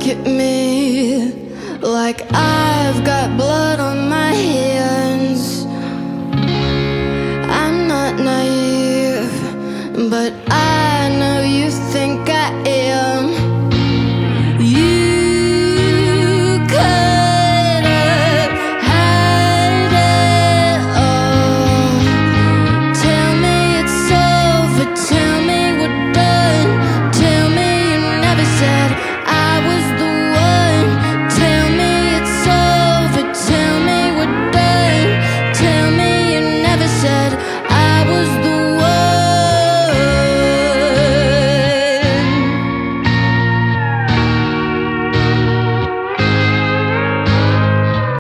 look at me like I've got blood on my hands. I'm not naive, but I know you think